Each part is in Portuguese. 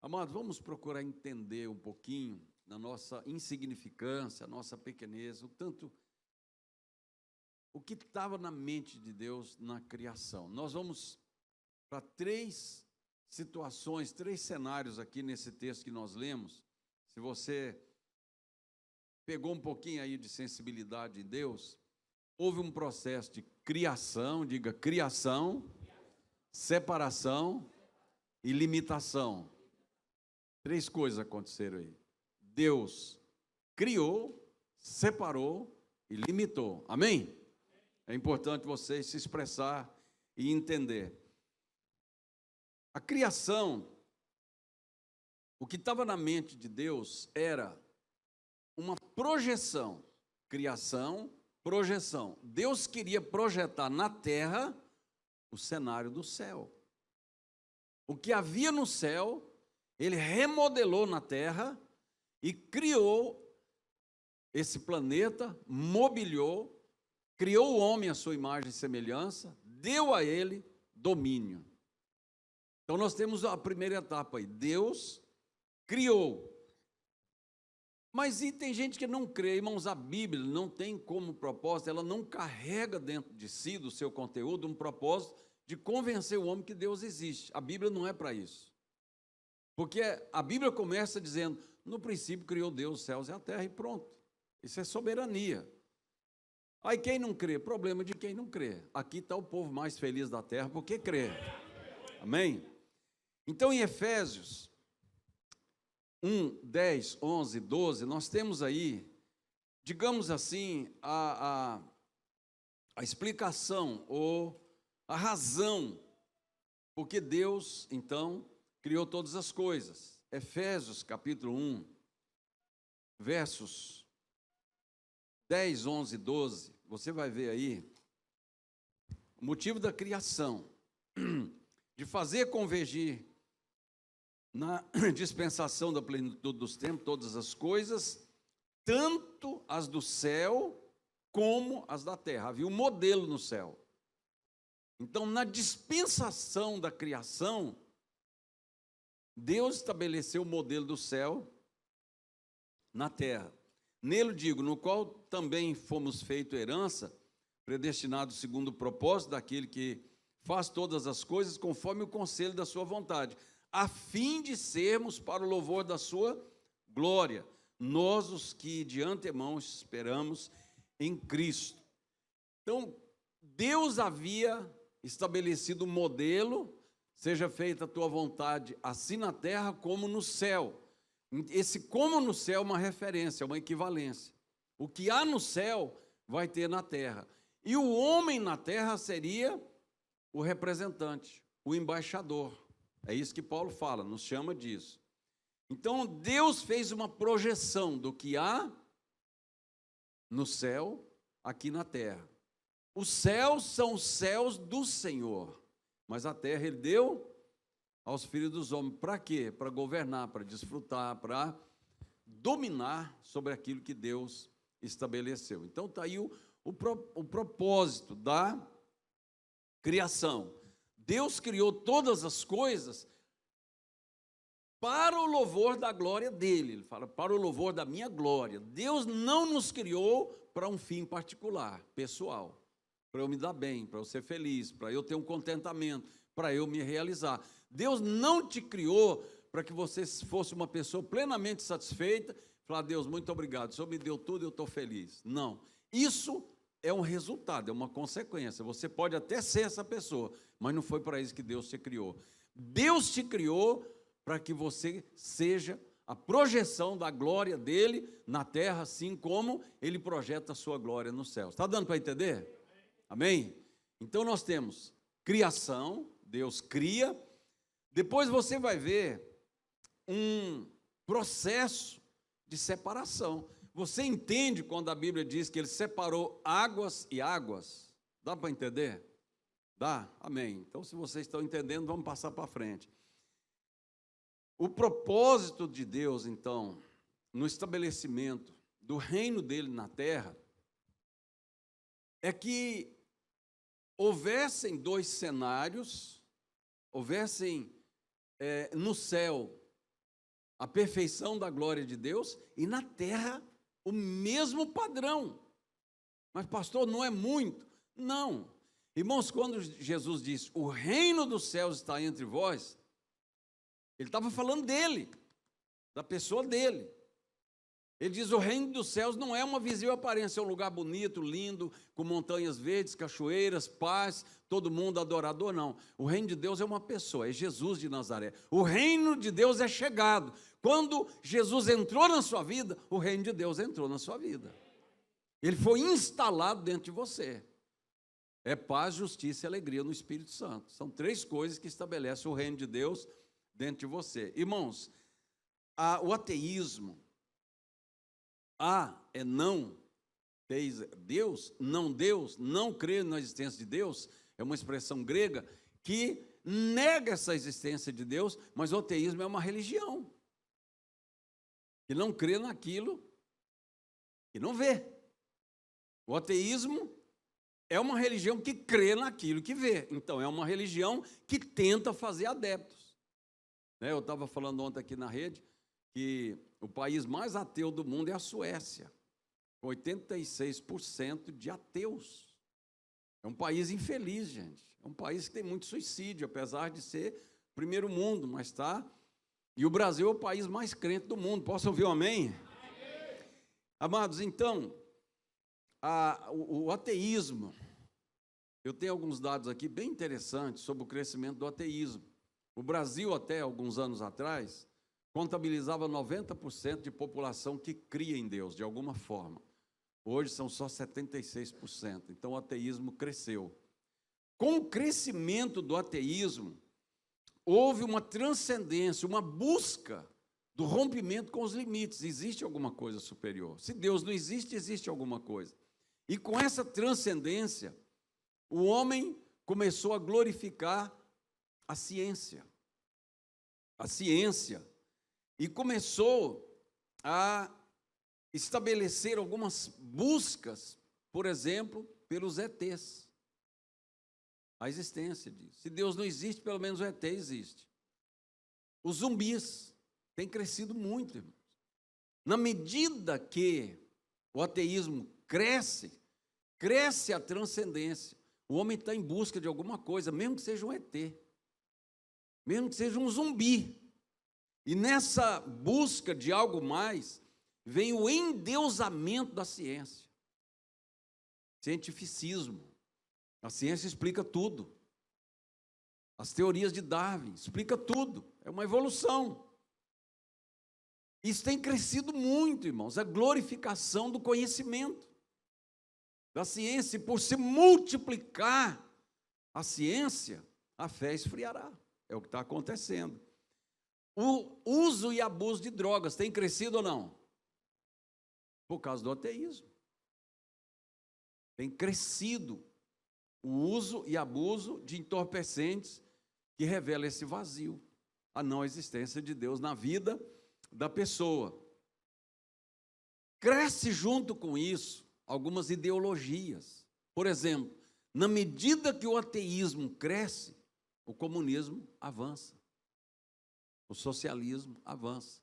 Amados, vamos procurar entender um pouquinho da nossa insignificância, a nossa pequenez, o que estava na mente de Deus na criação. Nós vamos para 3 situações, 3 cenários aqui nesse texto que nós lemos. Se você pegou um pouquinho aí de sensibilidade em Deus, houve um processo de criação, diga criação, separação e limitação. 3 coisas aconteceram aí. Deus criou, separou e limitou. Amém? É importante você se expressar e entender. A criação, o que estava na mente de Deus era uma projeção. Criação, projeção. Deus queria projetar na terra o cenário do céu. O que havia no céu, Ele remodelou na terra e criou esse planeta, mobiliou, criou o homem à sua imagem e semelhança, deu a ele domínio. Então nós temos a primeira etapa aí, Deus criou. Mas e tem gente que não crê, irmãos, a Bíblia não tem como propósito, ela não carrega dentro de si, do seu conteúdo, um propósito de convencer o homem que Deus existe. A Bíblia não é para isso. Porque a Bíblia começa dizendo, no princípio criou Deus os céus e a terra e pronto. Isso é soberania. Aí quem não crê? Problema de quem não crê. Aqui está o povo mais feliz da terra porque crê. Amém? Então em Efésios 1, 10, 11, 12, nós temos aí, digamos assim, a explicação ou a razão porque Deus, então, criou todas as coisas. Efésios, capítulo 1, versos 10, 11, 12, você vai ver aí o motivo da criação, de fazer convergir na dispensação da plenitude dos tempos, todas as coisas, tanto as do céu como as da terra. Havia um modelo no céu. Então, na dispensação da criação, Deus estabeleceu o modelo do céu na terra. Nele, digo, no qual também fomos feito herança, predestinados segundo o propósito daquele que faz todas as coisas conforme o conselho da sua vontade, a fim de sermos para o louvor da sua glória, nós os que de antemão esperamos em Cristo. Então, Deus havia estabelecido um modelo, seja feita a tua vontade, assim na terra como no céu. Esse como no céu é uma referência, uma equivalência. O que há no céu vai ter na terra. E o homem na terra seria o representante, o embaixador. É isso que Paulo fala, nos chama disso. Então, Deus fez uma projeção do que há no céu, aqui na terra. Os céus são os céus do Senhor, mas a terra Ele deu aos filhos dos homens. Para quê? Para governar, para desfrutar, para dominar sobre aquilo que Deus estabeleceu. Então, está aí o propósito da criação. Deus criou todas as coisas para o louvor da glória dele. Ele fala, para o louvor da minha glória. Deus não nos criou para um fim particular, pessoal. Para eu me dar bem, para eu ser feliz, para eu ter um contentamento, para eu me realizar. Deus não te criou para que você fosse uma pessoa plenamente satisfeita, falar, Deus, muito obrigado, o Senhor me deu tudo e eu estou feliz. Não, isso é um resultado, é uma consequência. Você pode até ser essa pessoa, mas não foi para isso que Deus te criou. Deus te criou para que você seja a projeção da glória dele na terra, assim como ele projeta a sua glória nos céus. Está dando para entender? Amém? Então nós temos criação, Deus cria. Depois você vai ver um processo de separação. Você entende quando a Bíblia diz que ele separou águas e águas? Dá para entender? Dá? Amém. Então, se vocês estão entendendo, vamos passar para frente. O propósito de Deus, então, no estabelecimento do reino dele na terra, é que houvessem 2 cenários, houvessem no céu a perfeição da glória de Deus, e na terra o mesmo padrão. Mas, pastor, não é muito? Não. Irmãos, quando Jesus disse, o reino dos céus está entre vós, ele estava falando dele, da pessoa dele. Ele diz, o reino dos céus não é uma visível aparência, é um lugar bonito, lindo, com montanhas verdes, cachoeiras, paz, todo mundo adorador, não. O reino de Deus é uma pessoa, é Jesus de Nazaré. O reino de Deus é chegado. Quando Jesus entrou na sua vida, o reino de Deus entrou na sua vida. Ele foi instalado dentro de você. É paz, justiça e alegria no Espírito Santo. São 3 coisas que estabelecem o reino de Deus dentro de você. Irmãos, o ateísmo, é não, Deus, não crer na existência de Deus, é uma expressão grega que nega essa existência de Deus, mas o ateísmo é uma religião, que não crê naquilo que não vê. O ateísmo é uma religião que crê naquilo que vê, então é uma religião que tenta fazer adeptos. Eu estava falando ontem aqui na rede, que o país mais ateu do mundo é a Suécia, 86% de ateus. É um país infeliz, gente. É um país que tem muito suicídio, apesar de ser primeiro mundo, mas está. E o Brasil é o país mais crente do mundo. Posso ouvir um amém? Amém. Amados, então, o ateísmo, eu tenho alguns dados aqui bem interessantes sobre o crescimento do ateísmo. O Brasil, até alguns anos atrás, contabilizava 90% de população que cria em Deus, de alguma forma. Hoje são só 76%. Então o ateísmo cresceu. Com o crescimento do ateísmo, houve uma transcendência, uma busca do rompimento com os limites. Existe alguma coisa superior. Se Deus não existe, existe alguma coisa. E com essa transcendência, o homem começou a glorificar a ciência. A ciência. E começou a estabelecer algumas buscas, por exemplo, pelos ETs. A existência disso. Se Deus não existe, pelo menos o ET existe. Os zumbis têm crescido muito, irmãos. Na medida que o ateísmo cresce a transcendência. O homem está em busca de alguma coisa, mesmo que seja um ET, mesmo que seja um zumbi. E nessa busca de algo mais, vem o endeusamento da ciência. Cientificismo. A ciência explica tudo. As teorias de Darwin explica tudo. É uma evolução. Isso tem crescido muito, irmãos, a glorificação do conhecimento, da ciência. E por se multiplicar a ciência, a fé esfriará. É o que está acontecendo. O uso e abuso de drogas tem crescido ou não? Por causa do ateísmo. Tem crescido o uso e abuso de entorpecentes que revela esse vazio, a não existência de Deus na vida da pessoa. Cresce junto com isso algumas ideologias. Por exemplo, na medida que o ateísmo cresce, o comunismo avança. O socialismo avança,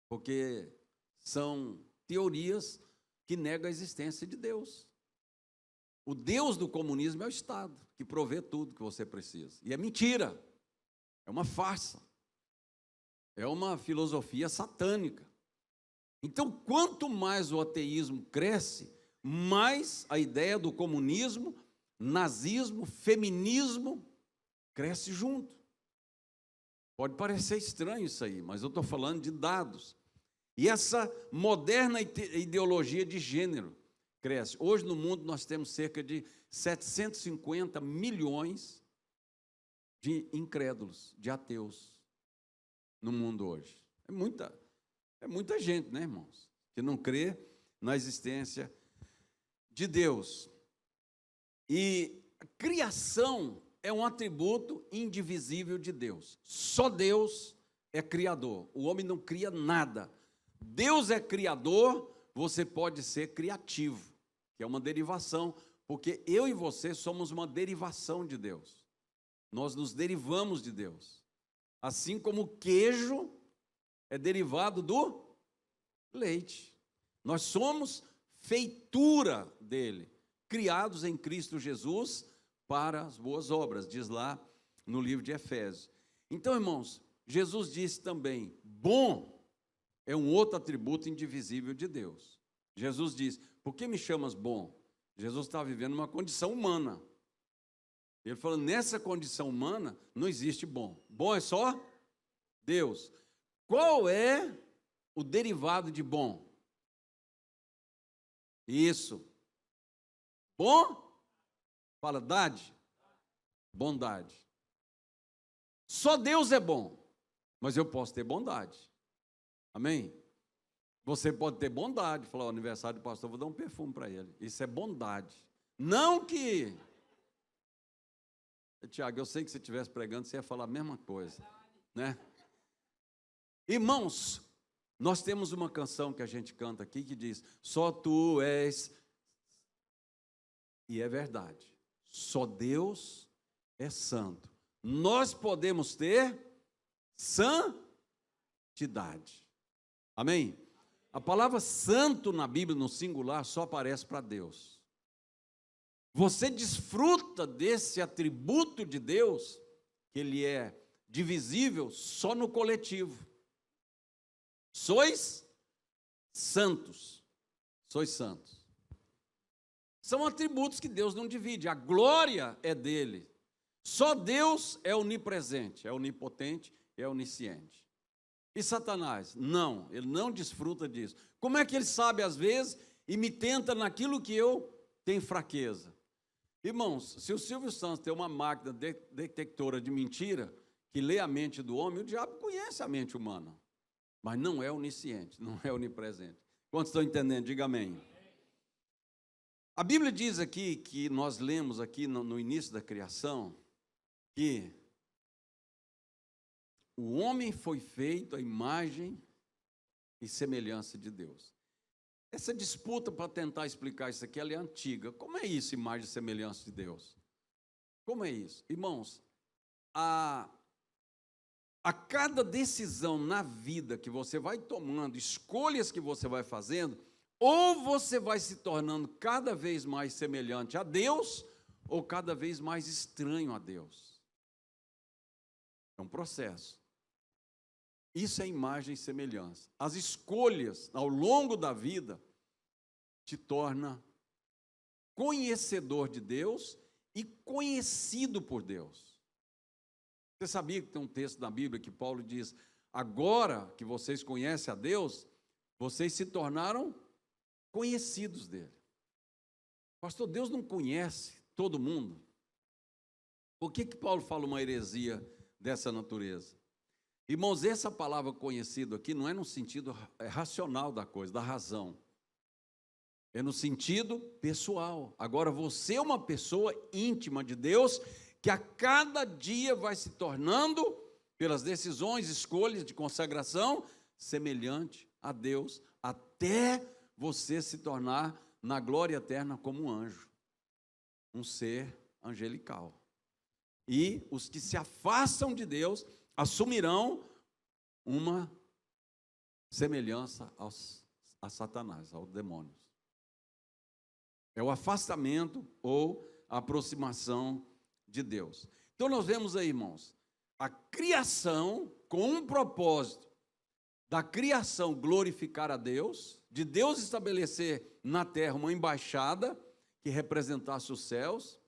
porque são teorias que negam a existência de Deus. O Deus do comunismo é o Estado, que provê tudo que você precisa. E é mentira, é uma farsa, é uma filosofia satânica. Então, quanto mais o ateísmo cresce, mais a ideia do comunismo, nazismo, feminismo, cresce junto. Pode parecer estranho isso aí, mas eu estou falando de dados. E essa moderna ideologia de gênero cresce. Hoje no mundo nós temos cerca de 750 milhões de incrédulos, de ateus no mundo hoje. É muita gente, né, irmãos? Que não crê na existência de Deus. E a criação é um atributo indivisível de Deus. Só Deus é criador. O homem não cria nada. Deus é criador, você pode ser criativo, que é uma derivação, porque eu e você somos uma derivação de Deus. Nós nos derivamos de Deus. Assim como o queijo é derivado do leite. Nós somos feitura dele, criados em Cristo Jesus para as boas obras, diz lá no livro de Efésios. Então, irmãos, Jesus disse também, bom é um outro atributo indivisível de Deus. Jesus diz, por que me chamas bom? Jesus estava vivendo uma condição humana. Ele falou, nessa condição humana não existe bom. Bom é só Deus. Qual é o derivado de bom? Isso. Bom? Fala, dade. Bondade. Só Deus é bom, mas eu posso ter bondade. Amém? Você pode ter bondade. Falar, o aniversário do pastor, vou dar um perfume para ele. Isso é bondade. Não que... Tiago, eu sei que se estivesse pregando, você ia falar a mesma coisa, né? Irmãos, nós temos uma canção que a gente canta aqui que diz, só tu és... E é verdade. Só Deus é santo. Nós podemos ter santidade. Amém? A palavra santo na Bíblia, no singular, só aparece para Deus. Você desfruta desse atributo de Deus, que ele é divisível, só no coletivo. Sois santos. Sois santos. São atributos que Deus não divide. A glória é dele. Só Deus é onipresente, é onipotente, é onisciente. E Satanás? Não, ele não desfruta disso. Como é que ele sabe, às vezes, e me tenta naquilo que eu tenho fraqueza? Irmãos, se o Silvio Santos tem uma máquina detectora de mentira, que lê a mente do homem, o diabo conhece a mente humana, mas não é onisciente, não é onipresente. Quantos estão entendendo? Diga amém. A Bíblia diz aqui, que nós lemos aqui no início da criação, que o homem foi feito à imagem e semelhança de Deus. Essa disputa para tentar explicar isso aqui, ela é antiga. Como é isso, imagem e semelhança de Deus? Como é isso? Irmãos, a cada decisão na vida que você vai tomando, escolhas que você vai fazendo, ou você vai se tornando cada vez mais semelhante a Deus, ou cada vez mais estranho a Deus. É um processo. Isso é imagem e semelhança. As escolhas ao longo da vida te torna conhecedor de Deus e conhecido por Deus. Você sabia que tem um texto na Bíblia que Paulo diz, agora que vocês conhecem a Deus, vocês se tornaram conhecidos dele. Pastor, Deus não conhece todo mundo? Por que Paulo fala uma heresia dessa natureza? Irmãos, essa palavra conhecido aqui não é no sentido racional da coisa, da razão. É no sentido pessoal. Agora, você é uma pessoa íntima de Deus, que a cada dia vai se tornando, pelas decisões, escolhas de consagração, semelhante a Deus, até você se tornar na glória eterna como um anjo, um ser angelical. E os que se afastam de Deus assumirão uma semelhança a Satanás, aos demônios. É o afastamento ou a aproximação de Deus. Então nós vemos aí, irmãos, a criação com um propósito, da criação glorificar a Deus, de Deus estabelecer na terra uma embaixada que representasse os céus.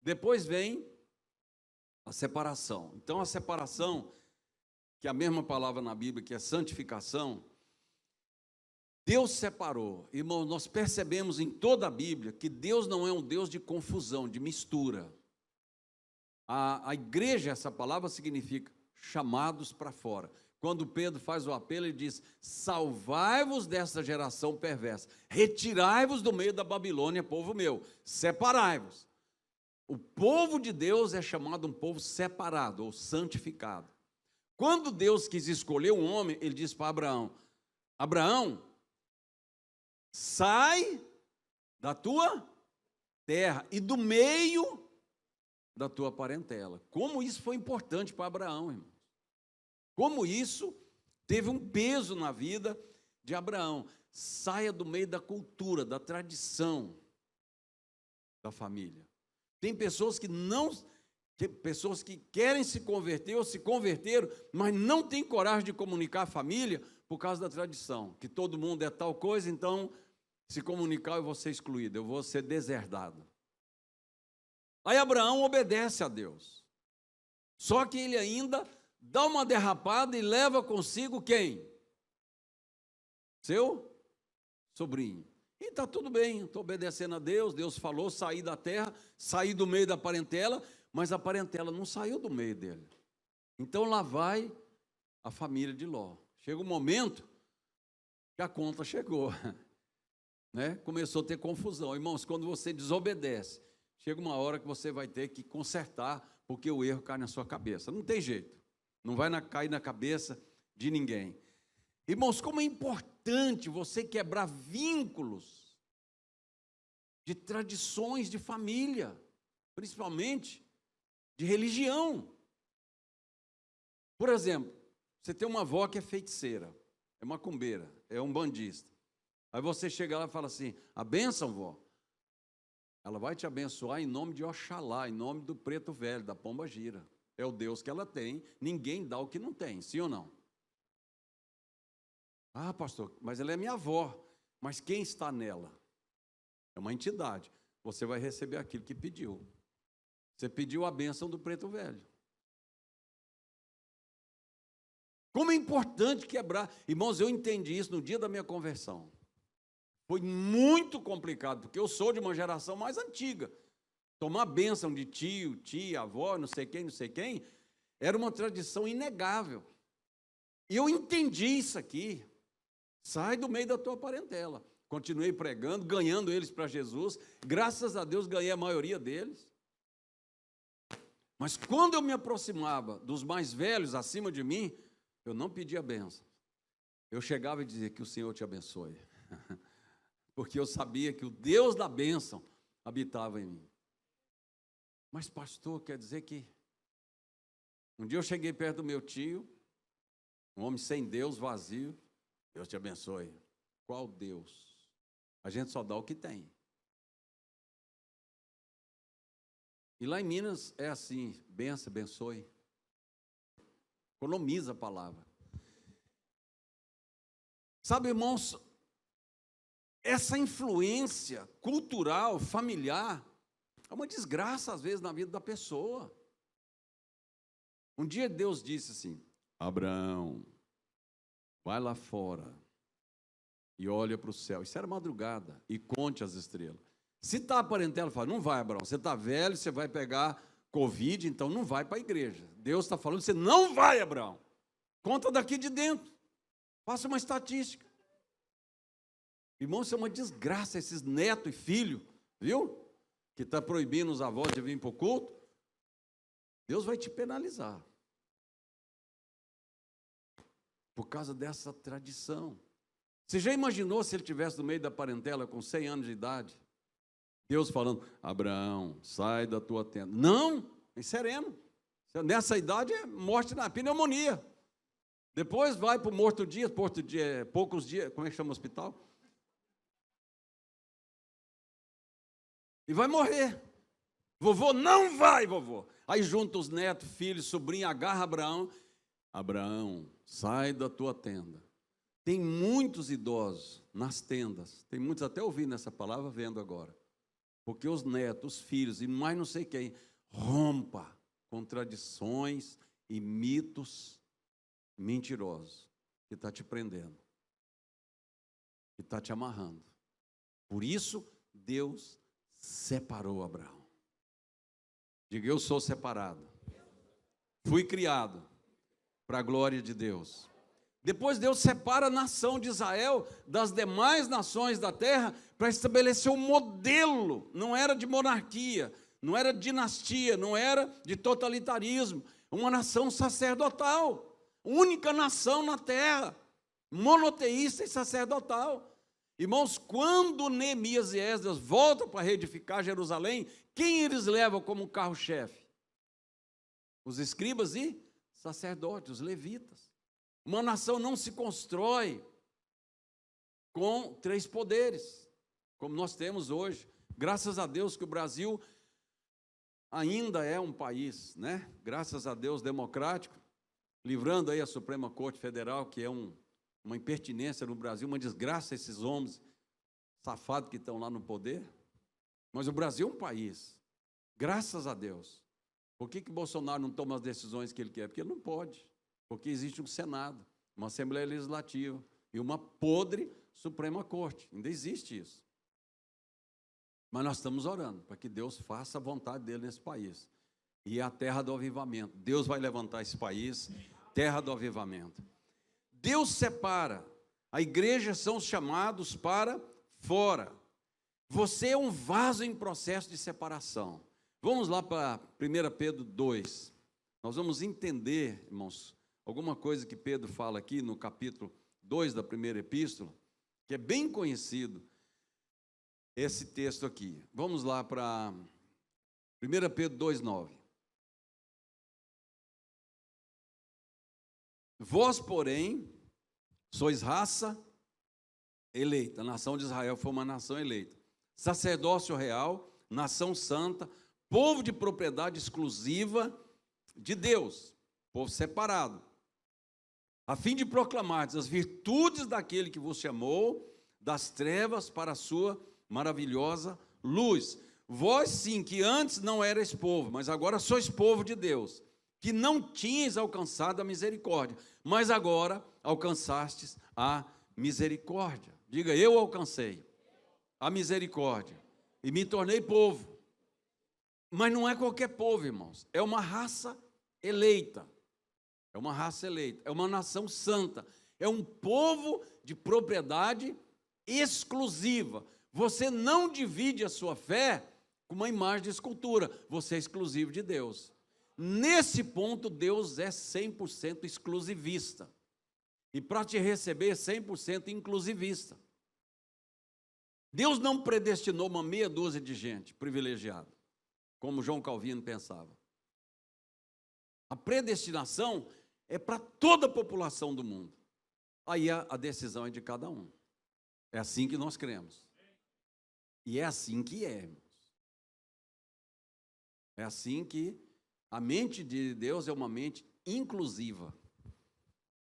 Depois vem a separação. Então a separação, que é a mesma palavra na Bíblia, que é santificação, Deus separou. Irmãos, nós percebemos em toda a Bíblia que Deus não é um Deus de confusão, de mistura. A igreja, essa palavra significa chamados para fora. Quando Pedro faz o apelo, ele diz, salvai-vos dessa geração perversa, retirai-vos do meio da Babilônia, povo meu, separai-vos. O povo de Deus é chamado um povo separado, ou santificado. Quando Deus quis escolher um homem, ele disse para Abraão, Abraão, sai da tua terra e do meio da tua parentela. Como isso foi importante para Abraão, irmão. Como isso teve um peso na vida de Abraão. Saia do meio da cultura, da tradição da família. Tem pessoas que pessoas que querem se converter ou se converteram, mas não têm coragem de comunicar à família por causa da tradição, que todo mundo é tal coisa, então, se comunicar eu vou ser excluído, eu vou ser deserdado. Aí Abraão obedece a Deus. Só que ele ainda dá uma derrapada e leva consigo quem? Seu sobrinho. E está tudo bem, estou obedecendo a Deus, Deus falou, sair da terra, sair do meio da parentela, mas a parentela não saiu do meio dele. Então lá vai a família de Ló. Chega um momento que a conta chegou, né? Começou a ter confusão. Irmãos, quando você desobedece, chega uma hora que você vai ter que consertar, porque o erro cai na sua cabeça. Não tem jeito, não vai cair na cabeça de ninguém. Irmãos, como é importante você quebrar vínculos de tradições de família, principalmente de religião. Por exemplo, você tem uma avó que é feiticeira, é macumbeira, é umbandista. Aí você chega lá e fala assim: a bênção, vó. Ela vai te abençoar em nome de Oxalá, em nome do preto velho, da pomba gira. É o Deus que ela tem, ninguém dá o que não tem, sim ou não? Ah, pastor, mas ela é minha avó. Mas quem está nela? É uma entidade. Você vai receber aquilo que pediu. Você pediu a bênção do preto velho. Como é importante quebrar. Irmãos, eu entendi isso no dia da minha conversão. Foi muito complicado, porque eu sou de uma geração mais antiga. Tomar bênção de tio, tia, avó, não sei quem, era uma tradição inegável. E eu entendi isso aqui. Sai do meio da tua parentela. Continuei pregando, ganhando eles para Jesus. Graças a Deus ganhei a maioria deles. Mas quando eu me aproximava dos mais velhos acima de mim, eu não pedia bênção. Eu chegava e dizia: que o Senhor te abençoe. Porque eu sabia que o Deus da bênção habitava em mim. Mas pastor, quer dizer que... Um dia eu cheguei perto do meu tio, um homem sem Deus, vazio. Deus te abençoe. Qual Deus? A gente só dá o que tem. E lá em Minas é assim: benção, abençoe. Economiza a palavra. Sabe, irmãos, essa influência cultural, familiar, é uma desgraça às vezes na vida da pessoa. Um dia Deus disse assim: Abraão, vai lá fora e olha para o céu. Isso era madrugada. E conte as estrelas. Se está a parentela, fala: não vai, Abraão. Você está velho, você vai pegar Covid, então não vai para a igreja. Deus está falando: você não vai, Abraão. Conta daqui de dentro. Faça uma estatística. Irmão, isso é uma desgraça, esses netos e filhos, viu? Que está proibindo os avós de vir para o culto. Deus vai te penalizar. Por causa dessa tradição. Você já imaginou se ele estivesse no meio da parentela com 100 anos de idade? Deus falando: Abraão, sai da tua tenda. Não, é sereno. Nessa idade é morte na pneumonia. Depois vai para o morto-dia, poucos dias, como é que chama o hospital? E vai morrer. Vovô, não vai, vovô. Aí junta os netos, filhos, sobrinho, agarra Abraão. Abraão, sai da tua tenda. Tem muitos idosos nas tendas. Tem muitos até ouvindo essa palavra, vendo agora. Porque os netos, os filhos e mais não sei quem, rompa com tradições e mitos mentirosos que está te prendendo, que está te amarrando. Por isso, Deus separou Abraão. Diga: eu sou separado. Fui criado para a glória de Deus. Depois Deus separa a nação de Israel das demais nações da terra para estabelecer um modelo. Não era de monarquia, não era de dinastia, não era de totalitarismo. Uma nação sacerdotal. Única nação na terra, monoteísta e sacerdotal. Irmãos, quando Neemias e Esdras voltam para reedificar Jerusalém, quem eles levam como carro-chefe? Os escribas e sacerdotes, os levitas. Uma nação não se constrói com 3 poderes, como nós temos hoje. Graças a Deus que o Brasil ainda é um país, né? Graças a Deus, democrático, livrando aí a Suprema Corte Federal, que é uma impertinência no Brasil, uma desgraça esses homens safados que estão lá no poder. Mas o Brasil é um país, graças a Deus. Por que Bolsonaro não toma as decisões que ele quer? Porque ele não pode, porque existe um Senado, uma Assembleia Legislativa e uma podre Suprema Corte. Ainda existe isso. Mas nós estamos orando para que Deus faça a vontade dele nesse país. E é a terra do avivamento. Deus vai levantar esse país, terra do avivamento. Deus separa. A igreja são os chamados para fora. Você é um vaso em processo de separação. Vamos lá para 1 Pedro 2. Nós vamos entender, irmãos, alguma coisa que Pedro fala aqui no capítulo 2 da primeira epístola, que é bem conhecido, esse texto aqui. Vamos lá para 1 Pedro 2,9. Vós, porém, sois raça eleita. A nação de Israel foi uma nação eleita. Sacerdócio real, nação santa, povo de propriedade exclusiva de Deus, povo separado, a fim de proclamar as virtudes daquele que vos chamou das trevas para a sua maravilhosa luz. Vós sim, que antes não erais povo, mas agora sois povo de Deus, que não tinhas alcançado a misericórdia, mas agora alcançastes a misericórdia. Diga, eu alcancei a misericórdia e me tornei povo. Mas não é qualquer povo, irmãos, é uma raça eleita. É uma raça eleita, é uma nação santa, é um povo de propriedade exclusiva. Você não divide a sua fé com uma imagem de escultura, você é exclusivo de Deus. Nesse ponto, Deus é 100% exclusivista. E para te receber, é 100% inclusivista. Deus não predestinou uma meia dúzia de gente privilegiada, como João Calvino pensava. A predestinação é para toda a população do mundo. Aí a decisão é de cada um. É assim que nós cremos. E é assim que é, irmãos. É assim que a mente de Deus é uma mente inclusiva.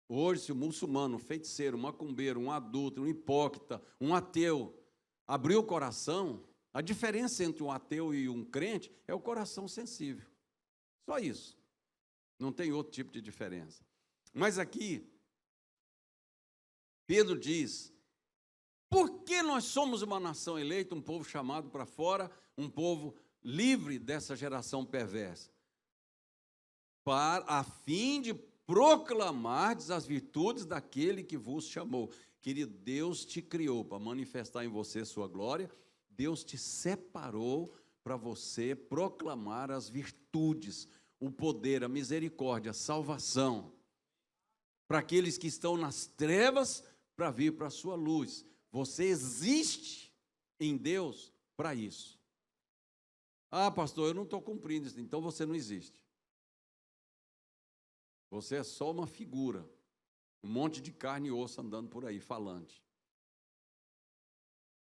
Hoje, se o muçulmano, um feiticeiro, um macumbeiro, um adulto, um hipócrita, um ateu, abrir o coração, a diferença entre um ateu e um crente é o coração sensível. Só isso. Não tem outro tipo de diferença. Mas aqui, Pedro diz, por que nós somos uma nação eleita, um povo chamado para fora, um povo livre dessa geração perversa? A fim de proclamar as virtudes daquele que vos chamou. Querido, Deus te criou para manifestar em você sua glória, Deus te separou para você proclamar as virtudes, o poder, a misericórdia, a salvação, para aqueles que estão nas trevas, para vir para a sua luz. Você existe em Deus para isso. Ah, pastor, eu não estou cumprindo isso, então você não existe. Você é só uma figura, um monte de carne e osso andando por aí, falante.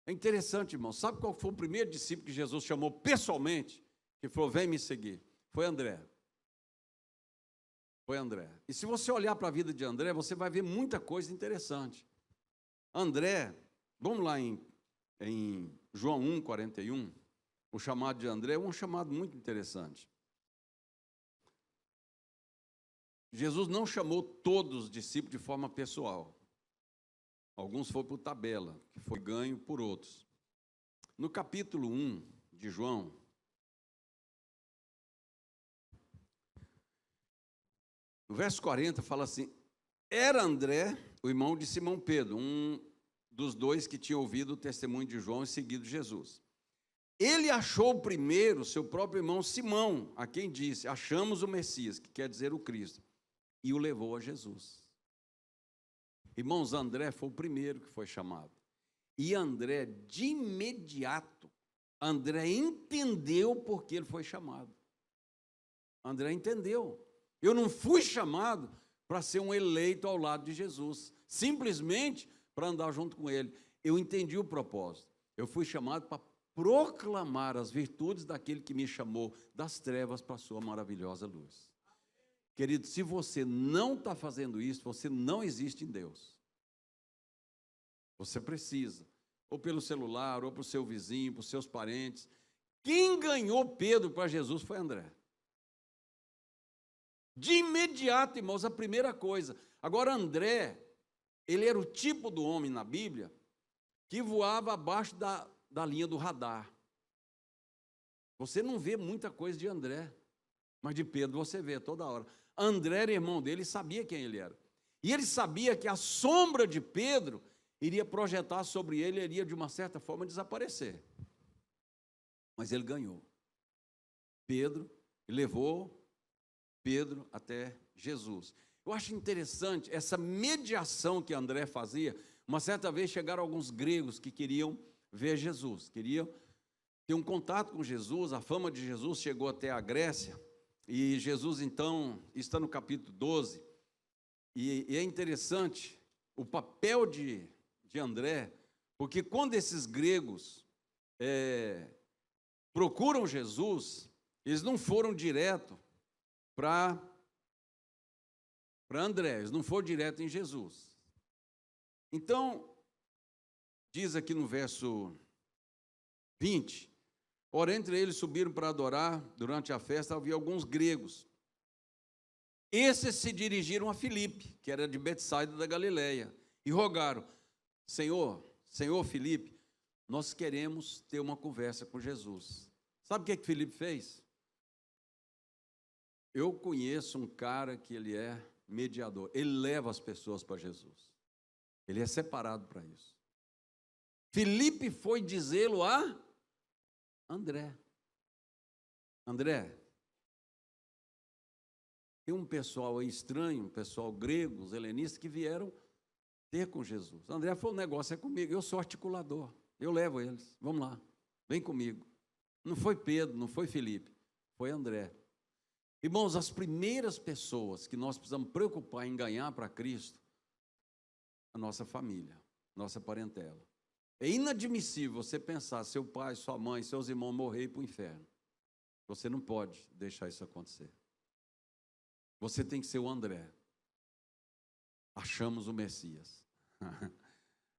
É interessante, irmão, sabe qual foi o primeiro discípulo que Jesus chamou pessoalmente, que falou, vem me seguir? Foi André. Foi André. E se você olhar para a vida de André, você vai ver muita coisa interessante. André, vamos lá em João 1,41, o chamado de André é um chamado muito interessante. Jesus não chamou todos os discípulos de forma pessoal. Alguns foram por tabela, que foi ganho por outros. No capítulo 1 de João, no verso 40, fala assim, era André, o irmão de Simão Pedro, um dos dois que tinha ouvido o testemunho de João e seguido Jesus. Ele achou primeiro seu próprio irmão Simão, a quem disse, achamos o Messias, que quer dizer o Cristo, e o levou a Jesus. Irmãos, André foi o primeiro que foi chamado. E André, de imediato, André entendeu por que ele foi chamado. André entendeu. Eu não fui chamado para ser um eleito ao lado de Jesus, simplesmente para andar junto com ele. Eu entendi o propósito. Eu fui chamado para proclamar as virtudes daquele que me chamou das trevas para a sua maravilhosa luz. Querido, se você não está fazendo isso, você não existe em Deus. Você precisa, ou pelo celular, ou para o seu vizinho, para os seus parentes. Quem ganhou Pedro para Jesus foi André. De imediato, irmãos, a primeira coisa. Agora, André, ele era o tipo do homem na Bíblia que voava abaixo da linha do radar. Você não vê muita coisa de André, mas de Pedro você vê toda hora. André era irmão dele e sabia quem ele era. E ele sabia que a sombra de Pedro iria projetar sobre ele, iria de uma certa forma desaparecer. Mas ele ganhou. Pedro levou Pedro até Jesus. Eu acho interessante essa mediação que André fazia. Uma certa vez chegaram alguns gregos que queriam ver Jesus, queriam ter um contato com Jesus. A fama de Jesus chegou até a Grécia, e Jesus, então, está no capítulo 12, e é interessante o papel de André, porque quando esses gregos procuram Jesus, eles não foram direto para André, eles não foram direto em Jesus. Então, diz aqui no verso 20, ora, entre eles subiram para adorar, durante a festa havia alguns gregos. Esses se dirigiram a Filipe, que era de Betsaida da Galileia, e rogaram: Senhor Filipe, nós queremos ter uma conversa com Jesus. Sabe o que Filipe fez? Eu conheço um cara que ele é mediador, ele leva as pessoas para Jesus. Ele é separado para isso. Filipe foi dizê-lo a André. André, tem um pessoal aí estranho, um pessoal grego, os helenistas, que vieram ter com Jesus. André falou: o negócio é comigo, eu sou articulador, eu levo eles, vamos lá, vem comigo. Não foi Pedro, não foi Filipe, foi André. Irmãos, as primeiras pessoas que nós precisamos preocupar em ganhar para Cristo, a nossa família, nossa parentela. É inadmissível você pensar seu pai, sua mãe, seus irmãos morrer e ir para o inferno. Você não pode deixar isso acontecer. Você tem que ser o André. Achamos o Messias.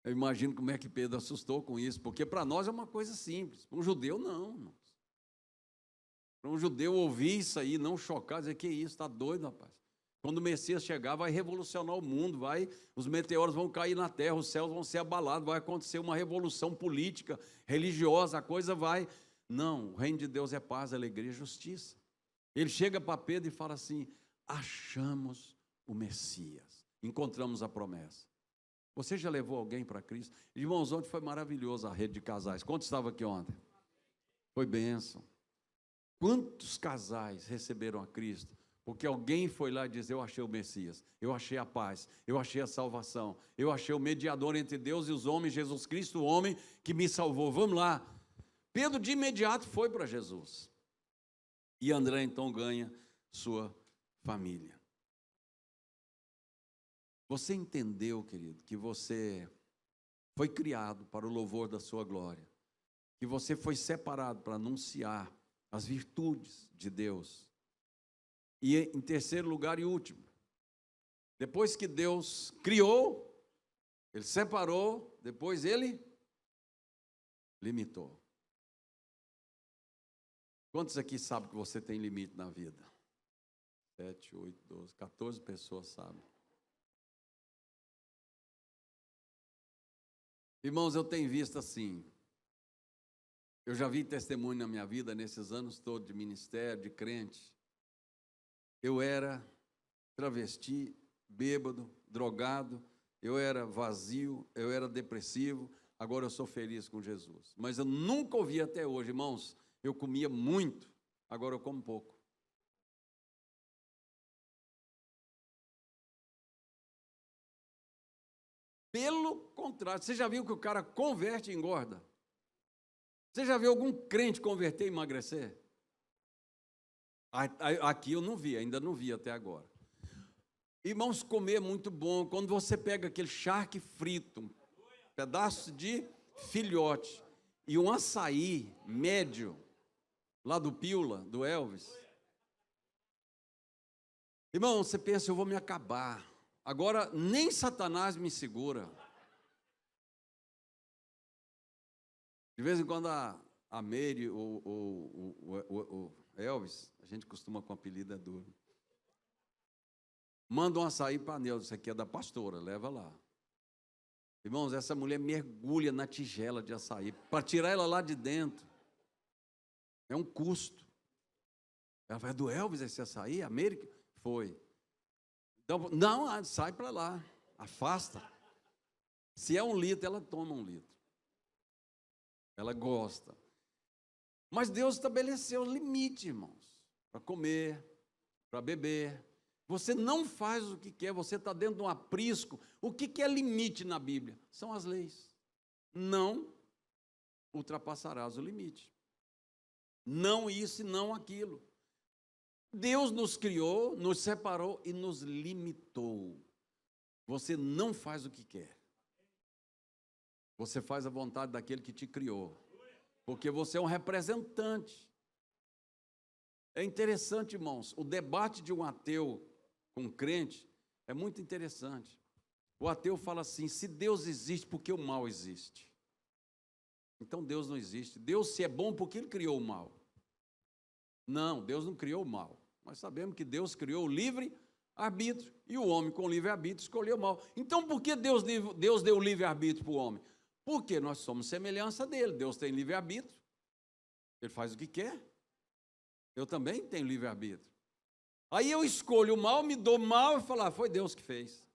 Eu imagino como é que Pedro assustou com isso, porque para nós é uma coisa simples, para um judeu não, irmãos. Para um judeu ouvir isso aí, não chocar, dizer: que isso, está doido, rapaz. Quando o Messias chegar, vai revolucionar o mundo, os meteoros vão cair na terra, os céus vão ser abalados, vai acontecer uma revolução política, religiosa, a coisa vai... Não, o reino de Deus é paz, alegria e justiça. Ele chega para Pedro e fala assim: achamos o Messias, encontramos a promessa. Você já levou alguém para Cristo? Irmãos, ontem foi maravilhoso a rede de casais. Quantos estavam aqui ontem? Foi bênção. Quantos casais receberam a Cristo? Porque alguém foi lá e disse: eu achei o Messias, eu achei a paz, eu achei a salvação, eu achei o mediador entre Deus e os homens, Jesus Cristo, o homem que me salvou. Vamos lá. Pedro de imediato foi para Jesus. E André então ganha sua família. Você entendeu, querido, que você foi criado para o louvor da sua glória, que você foi separado para anunciar as virtudes de Deus. E em terceiro lugar e último, depois que Deus criou, Ele separou, depois Ele limitou. Quantos aqui sabem que você tem limite na vida? 7, 8, 12, 14 pessoas sabem. Irmãos, eu tenho visto assim, eu já vi testemunho na minha vida, nesses anos todos de ministério, de crente. Eu era travesti, bêbado, drogado, eu era vazio, eu era depressivo, agora eu sou feliz com Jesus. Mas eu nunca ouvi até hoje, irmãos, eu comia muito, agora eu como pouco. Pelo contrário, você já viu que o cara converte e engorda? Você já viu algum crente converter e emagrecer? Aqui eu não vi, ainda não vi até agora. Irmãos, comer é muito bom. Quando você pega aquele charque frito, um pedaço de filhote e um açaí médio, lá do Piula, do Elvis. Irmão, você pensa, eu vou me acabar. Agora, nem Satanás me segura. De vez em quando a Meire, o Elvis, a gente costuma com o apelido é duro, manda um açaí para Neuza, isso aqui é da pastora, leva lá. Irmãos, essa mulher mergulha na tigela de açaí, para tirar ela lá de dentro, é um custo. Ela fala, é do Elvis esse açaí? A Meire? Foi. Então, não, sai para lá, afasta. Se é 1 litro, ela toma 1 litro. Ela gosta. Mas Deus estabeleceu limite, irmãos, para comer, para beber. Você não faz o que quer, você está dentro de um aprisco. O que é limite na Bíblia? São as leis. Não ultrapassarás o limite. Não isso e não aquilo. Deus nos criou, nos separou e nos limitou. Você não faz o que quer. Você faz a vontade daquele que te criou. Porque você é um representante. É interessante, irmãos, o debate de um ateu com um crente é muito interessante. O ateu fala assim, se Deus existe, por que o mal existe? Então Deus não existe. Deus, se é bom, por que ele criou o mal? Não, Deus não criou o mal. Nós sabemos que Deus criou o livre-arbítrio. E o homem com livre-arbítrio escolheu o mal. Então por que Deus deu o livre-arbítrio para o homem? Porque nós somos semelhança dele. Deus tem livre-arbítrio. Ele faz o que quer. Eu também tenho livre-arbítrio. Aí eu escolho o mal, me dou mal e falo, foi Deus que fez.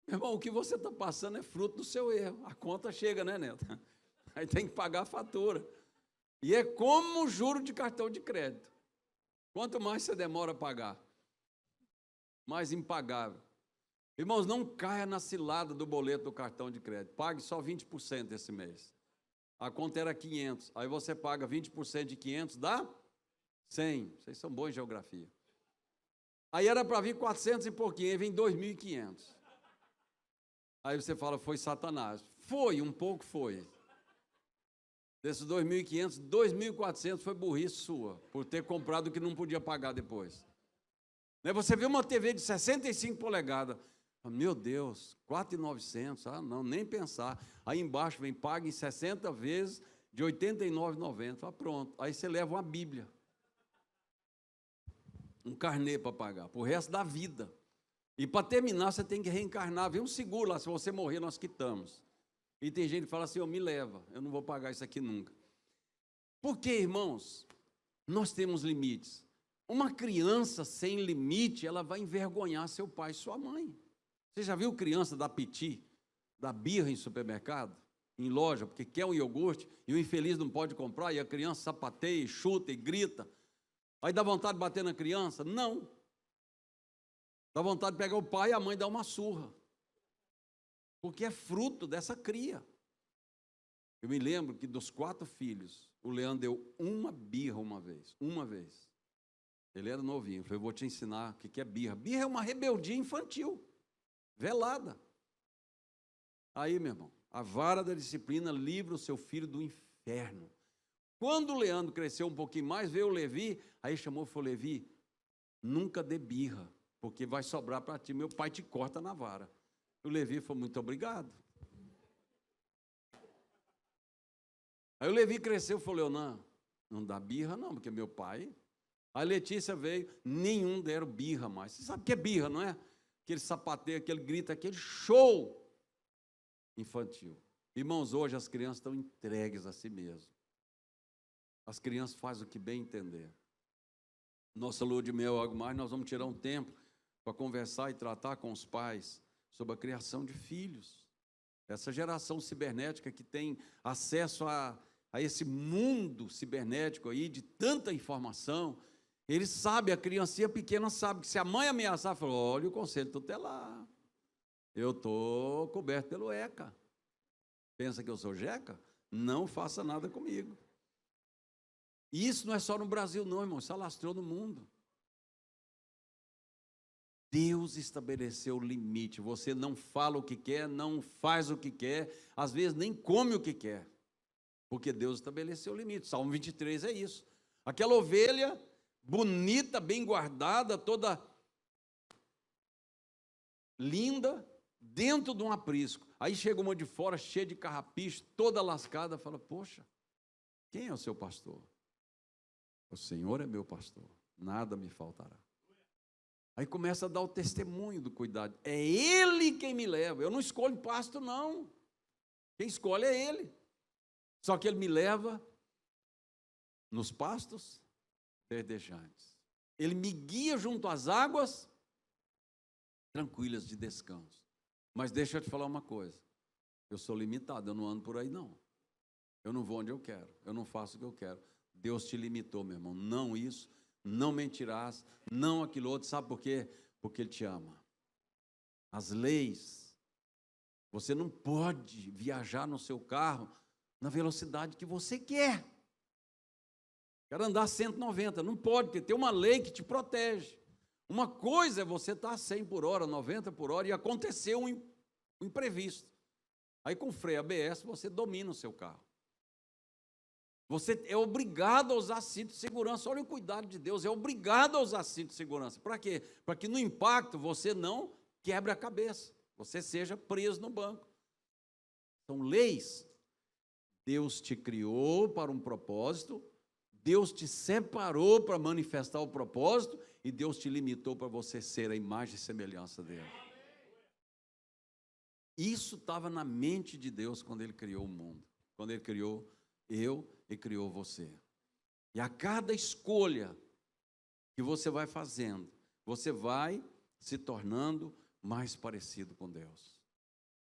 Meu irmão, o que você está passando é fruto do seu erro. A conta chega, né, Neto? Aí tem que pagar a fatura. E é como juro de cartão de crédito. Quanto mais você demora a pagar, mais impagável. Irmãos, não caia na cilada do boleto do cartão de crédito. Pague só 20% esse mês. A conta era 500. Aí você paga 20% de 500, dá 100. Vocês são bons em geografia. Aí era para vir 400 e pouquinho, aí vem 2.500. Aí você fala, foi Satanás. Foi, um pouco foi. Desses 2.500, 2.400 foi burrice sua, por ter comprado o que não podia pagar depois. Você vê uma TV de 65 polegadas, meu Deus, 4.900, não, nem pensar. Aí embaixo vem, paga em 60 vezes de R$ 89,90. Pronto, aí você leva uma Bíblia. Um carnê para pagar, para o resto da vida. E para terminar, você tem que reencarnar. Vem um seguro lá, se você morrer, nós quitamos. E tem gente que fala assim, me leva, eu não vou pagar isso aqui nunca. Porque, irmãos, nós temos limites. Uma criança sem limite, ela vai envergonhar seu pai e sua mãe. Você já viu criança dar piti, dar birra em supermercado, em loja, porque quer um iogurte e o infeliz não pode comprar, e a criança sapateia, chuta e grita. Aí dá vontade de bater na criança? Não. Dá vontade de pegar o pai e a mãe dar uma surra. Porque é fruto dessa cria. Eu me lembro que dos 4 filhos, o Leandro deu uma birra uma vez. Ele era novinho, eu falei, vou te ensinar o que é birra. Birra é uma rebeldia infantil, velada. Aí, meu irmão, a vara da disciplina livra o seu filho do inferno. Quando o Leandro cresceu um pouquinho mais, veio o Levi, aí chamou e falou, Levi, nunca dê birra, porque vai sobrar para ti, meu pai te corta na vara. O Levi falou, muito obrigado. Aí o Levi cresceu e falou, não dá birra não, porque meu pai... A Letícia veio, nenhum deram birra mais. Você sabe o que é birra, não é? Aquele sapateio, aquele grito, aquele show infantil. Irmãos, hoje as crianças estão entregues a si mesmas. As crianças fazem o que bem entender. Nossa lua de mel, algo mais, nós vamos tirar um tempo para conversar e tratar com os pais sobre a criação de filhos. Essa geração cibernética que tem acesso a esse mundo cibernético aí, de tanta informação, eles sabem, a criancinha pequena sabe que se a mãe ameaçar, fala, olha o conselho tutelar, eu estou coberto pelo ECA. Pensa que eu sou jeca? Não faça nada comigo. E isso não é só no Brasil não, irmão, isso alastrou no mundo. Deus estabeleceu o limite. Você não fala o que quer, não faz o que quer, às vezes nem come o que quer, porque Deus estabeleceu o limite. Salmo 23 é isso. Aquela ovelha bonita, bem guardada, toda linda, dentro de um aprisco. Aí chega uma de fora, cheia de carrapicho, toda lascada, fala: poxa, quem é o seu pastor? O Senhor é meu pastor, nada me faltará. Aí começa a dar o testemunho do cuidado. É Ele quem me leva. Eu não escolho pasto, não. Quem escolhe é Ele. Só que Ele me leva nos pastos verdejantes. Ele me guia junto às águas tranquilas de descanso. Mas deixa eu te falar uma coisa. Eu sou limitado, eu não ando por aí, não. Eu não vou onde eu quero. Eu não faço o que eu quero. Deus te limitou, meu irmão. Não isso. Não mentirás, não aquilo outro. Sabe por quê? Porque Ele te ama. As leis, você não pode viajar no seu carro na velocidade que você quer. Quero andar 190, não pode, porque tem uma lei que te protege. Uma coisa é você estar a 100 por hora, 90 por hora, e aconteceu um imprevisto. Aí com freio ABS você domina o seu carro. Você é obrigado a usar cinto de segurança. Olha o cuidado de Deus, é obrigado a usar cinto de segurança. Para quê? Para que no impacto você não quebre a cabeça, você seja preso no banco. São leis. Deus te criou para um propósito, Deus te separou para manifestar o propósito, e Deus te limitou para você ser a imagem e semelhança dele. Isso estava na mente de Deus quando Ele criou o mundo, quando Ele criou eu e criou você. E a cada escolha que você vai fazendo, você vai se tornando mais parecido com Deus.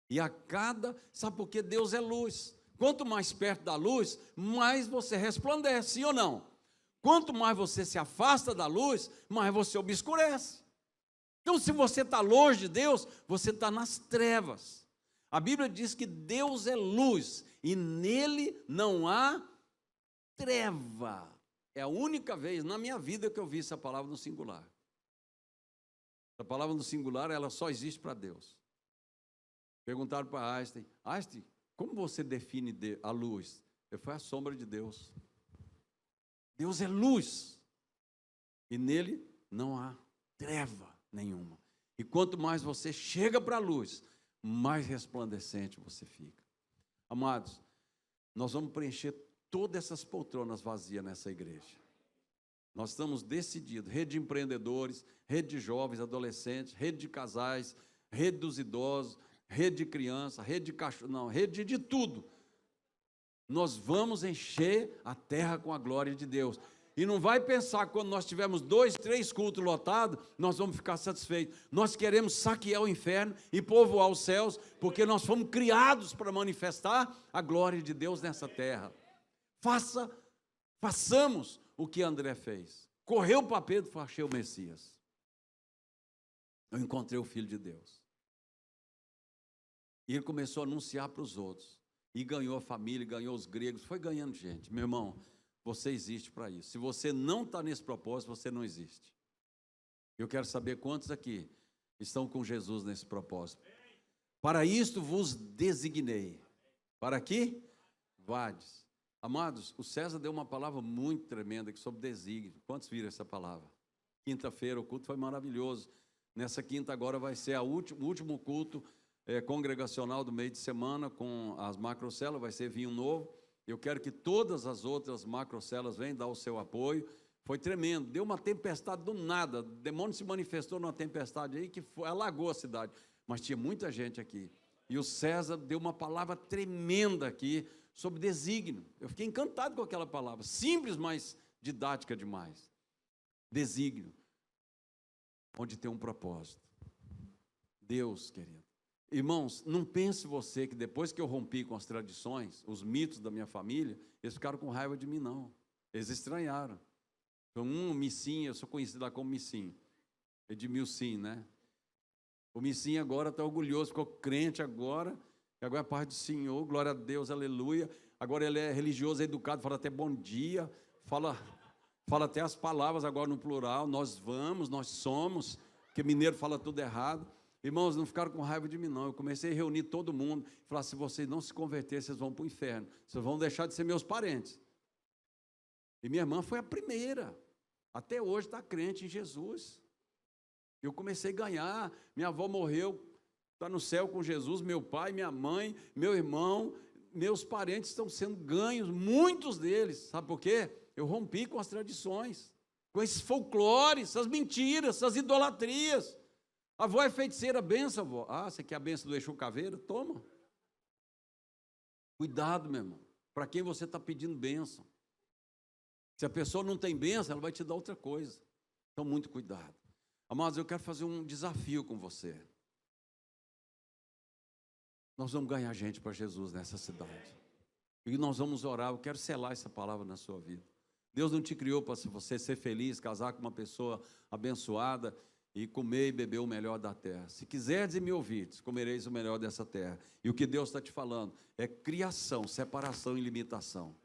E a cada, sabe por quê? Deus é luz. Quanto mais perto da luz, mais você resplandece, sim ou não? Quanto mais você se afasta da luz, mais você obscurece. Então, se você está longe de Deus, você está nas trevas. A Bíblia diz que Deus é luz e nele não há treva. É a única vez na minha vida que eu vi essa palavra no singular. A palavra no singular, ela só existe para Deus. Perguntaram para Einstein: Einstein, como você define a luz? Ele foi a sombra de Deus. Deus é luz e nele não há treva nenhuma. E quanto mais você chega para a luz, mais resplandecente você fica. Amados, nós vamos preencher todas essas poltronas vazias nessa igreja. Nós estamos decididos, rede de empreendedores, rede de jovens, adolescentes, rede de casais, rede dos idosos, rede de criança, rede de cachorro, não, rede de tudo. Nós vamos encher a terra com a glória de Deus. E não vai pensar que quando nós tivermos 2, 3 cultos lotados, nós vamos ficar satisfeitos. Nós queremos saquear o inferno e povoar os céus, porque nós fomos criados para manifestar a glória de Deus nessa terra. Façamos o que André fez. Correu para Pedro e falou: achei o Messias. Eu encontrei o Filho de Deus. E ele começou a anunciar para os outros. E ganhou a família, ganhou os gregos, foi ganhando gente. Meu irmão, você existe para isso. Se você não está nesse propósito, você não existe. Eu quero saber quantos aqui estão com Jesus nesse propósito. Para isto vos designei. Para aqui? Vades. Amados, o César deu uma palavra muito tremenda aqui sobre desígnio. Quantos viram essa palavra? Quinta-feira o culto foi maravilhoso. Nessa quinta agora vai ser o último culto congregacional do meio de semana com as macrocélulas, vai ser vinho novo. Eu quero que todas as outras macrocélulas venham dar o seu apoio. Foi tremendo, deu uma tempestade do nada, o demônio se manifestou numa tempestade aí que alagou a cidade, mas tinha muita gente aqui. E o César deu uma palavra tremenda aqui sobre desígnio. Eu fiquei encantado com aquela palavra, simples, mas didática demais. Desígnio, onde tem um propósito. Deus, querido. Irmãos, não pense você que depois que eu rompi com as tradições, os mitos da minha família, eles ficaram com raiva de mim, não. Eles estranharam. Então, Missim, eu sou conhecido lá como Missim, Edmilson, né? O Missim agora está orgulhoso, ficou crente agora, que agora é parte do Senhor, glória a Deus, aleluia. Agora ele é religioso, é educado, fala até bom dia, fala até as palavras agora no plural, nós vamos, nós somos, porque mineiro fala tudo errado. Irmãos, não ficaram com raiva de mim, não. Eu comecei a reunir todo mundo e falar: se vocês não se converterem, vocês vão para o inferno. Vocês vão deixar de ser meus parentes. E minha irmã foi a primeira. Até hoje está crente em Jesus. Eu comecei a ganhar. Minha avó morreu, está no céu com Jesus. Meu pai, minha mãe, meu irmão, meus parentes estão sendo ganhos, muitos deles. Sabe por quê? Eu rompi com as tradições, com esses folclores, essas mentiras, essas idolatrias. A avó é feiticeira, benção, avó. Ah, você quer a benção do Exu Caveira? Toma. Cuidado, meu irmão. Para quem você está pedindo bênção? Se a pessoa não tem bênção, ela vai te dar outra coisa. Então, muito cuidado. Amados, eu quero fazer um desafio com você. Nós vamos ganhar gente para Jesus nessa cidade. E nós vamos orar. Eu quero selar essa palavra na sua vida. Deus não te criou para você ser feliz, casar com uma pessoa abençoada e comer e beber o melhor da terra. Se quiserdes e me ouvirdes, comereis o melhor dessa terra. E o que Deus está te falando é criação, separação e limitação.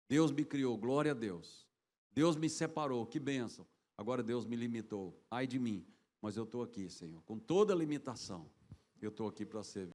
Deus me criou, glória a Deus. Deus me separou, que bênção. Agora Deus me limitou. Ai de mim, mas eu estou aqui, Senhor. Com toda a limitação, eu estou aqui para servir.